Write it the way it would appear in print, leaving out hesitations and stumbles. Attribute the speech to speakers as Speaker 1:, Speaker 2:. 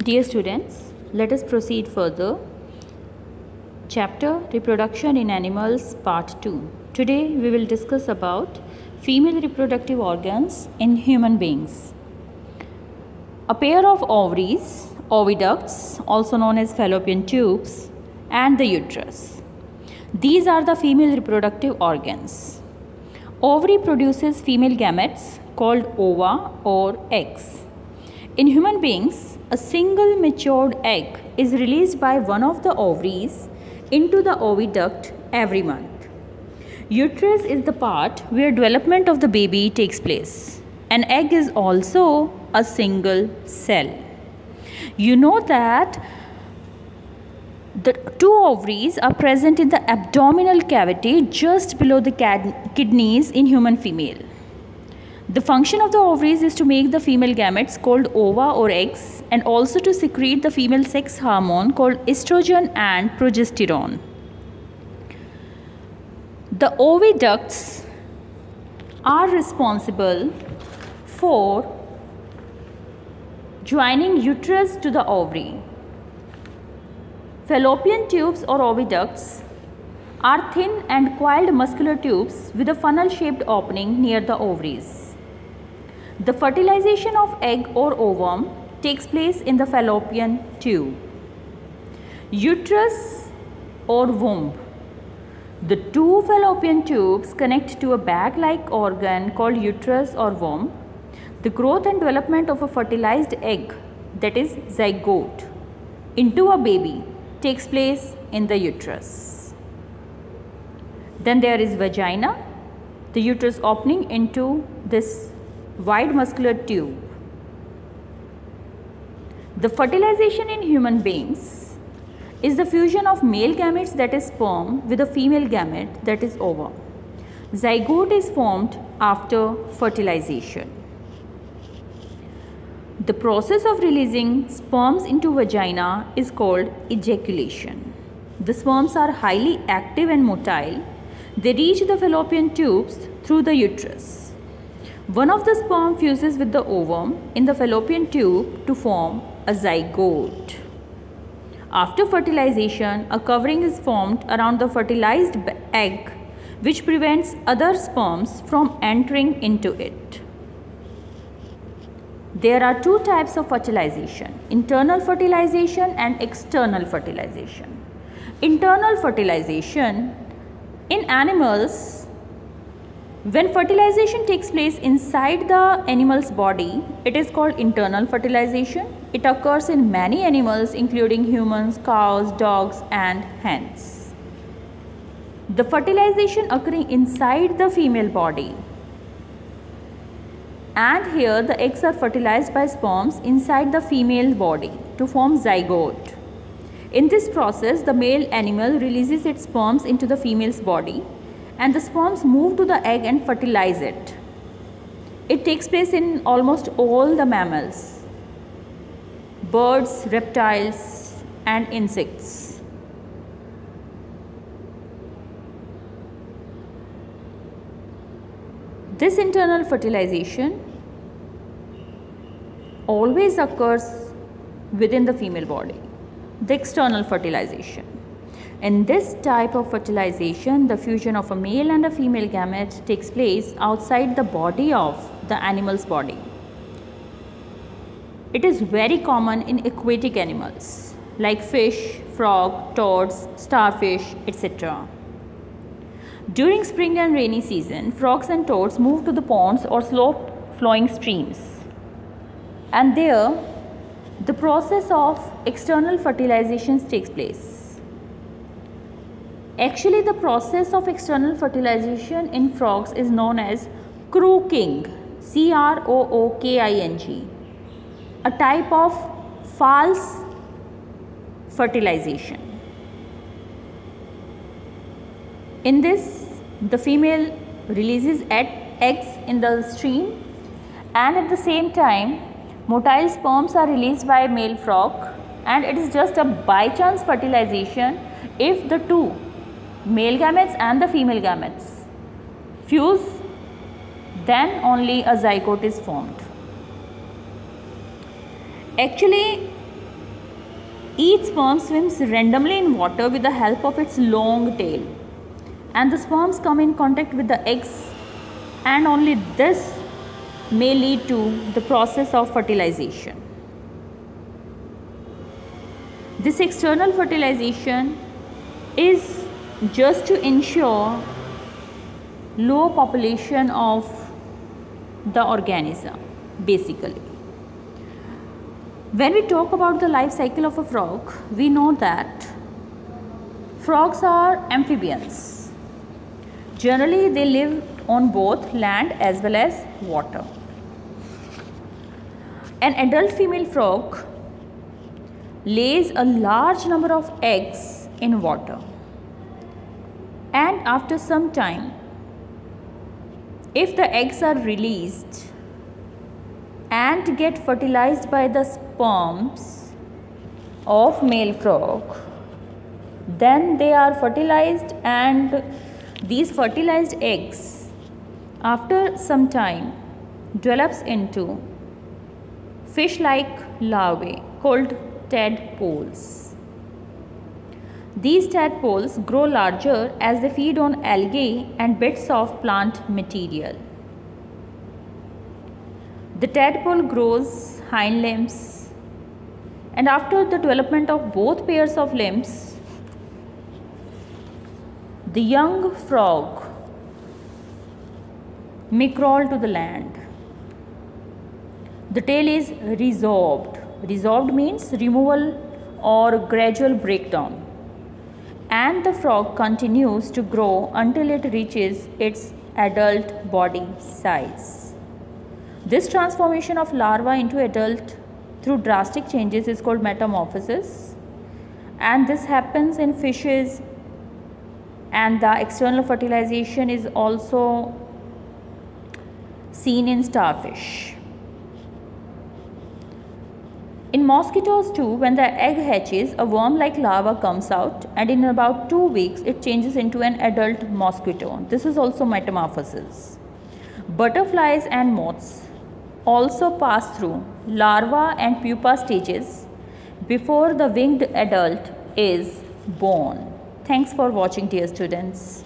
Speaker 1: Dear students, let us proceed further. Chapter Reproduction in Animals Part 2. Today we will discuss about female reproductive organs in human beings. A pair of ovaries, oviducts, also known as fallopian tubes, and the uterus. These are the female reproductive organs. Ovary produces female gametes called ova or eggs. In human beings, a single matured egg is released by one of the ovaries into the oviduct every month. Uterus is the part where development of the baby takes place. An egg is also a single cell. You know that the two ovaries are present in the abdominal cavity just below the kidneys in human female. The function of the ovaries is to make the female gametes called ova or eggs and also to secrete the female sex hormone called estrogen and progesterone. The oviducts are responsible for joining uterus to the ovary. Fallopian tubes or oviducts are thin and coiled muscular tubes with a funnel-shaped opening near the ovaries. The fertilization of egg or ovum takes place in the fallopian tube. Uterus or womb. The two fallopian tubes connect to a bag-like organ called uterus or womb. The growth and development of a fertilized egg, that is zygote, into a baby takes place in the uterus. Then there is vagina, the uterus opening into this wide muscular tube. The fertilization in human beings is the fusion of male gametes, that is sperm, with a female gamete, that is ova. Zygote is formed after fertilization. The process of releasing sperms into vagina is called ejaculation. The sperms are highly active and motile. They reach the fallopian tubes through the uterus. One of the sperm fuses with the ovum in the fallopian tube to form a zygote. After fertilization, a covering is formed around the fertilized egg which prevents other sperms from entering into it. There are two types of fertilization: internal fertilization and external fertilization. Internal fertilization in animals, when fertilization takes place inside the animal's body, it is called internal fertilization. It occurs in many animals including humans, cows, dogs and hens. The fertilization occurring inside the female body, and here the eggs are fertilized by sperms inside the female body to form zygote. In this process, the male animal releases its sperms into the female's body and the sperms move to the egg and fertilize it. It takes place in almost all the mammals, birds, reptiles and insects. This internal fertilization always occurs within the female body. The external fertilization. In this type of fertilization, the fusion of a male and a female gamete takes place outside the body of the animal's body. It is very common in aquatic animals like fish, frog, toads, starfish, etc. During spring and rainy season, frogs and toads move to the ponds or slow-flowing streams, and there the process of external fertilization takes place. Actually, the process of external fertilization in frogs is known as crooking, crooking, a type of false fertilization. In this, the female releases eggs in the stream, and at the same time motile sperms are released by male frog, and it is just a by chance fertilization if the two male gametes and the female gametes fuse, then only a zygote is formed. Actually, Each sperm swims randomly in water with the help of its long tail, and the sperms come in contact with the eggs, and only this may lead to the process of fertilization. This external fertilization is just to ensure low population of the organism basically. When we talk about the life cycle of a frog, we know that frogs are amphibians. Generally, they live on both land as well as water. An adult female frog lays a large number of eggs in water, and after some time, if the eggs are released and get fertilized by the sperms of male frog, then they are fertilized, and these fertilized eggs after some time develops into fish-like larvae called tadpoles. These tadpoles grow larger as they feed on algae and bits of plant material. The tadpole grows hind limbs, and after the development of both pairs of limbs, the young frog may crawl to the land. The tail is resorbed. Resorbed means removal or gradual breakdown, and the frog continues to grow until it reaches its adult body size. This transformation of larva into adult through drastic changes is called metamorphosis, and this happens in fishes, and the external fertilization is also seen in starfish. In mosquitoes too, when the egg hatches, a worm-like larva comes out, and in about 2 weeks it changes into an adult mosquito. This is also metamorphosis. Butterflies and moths also pass through larva and pupa stages before the winged adult is born. Thanks for watching, dear students.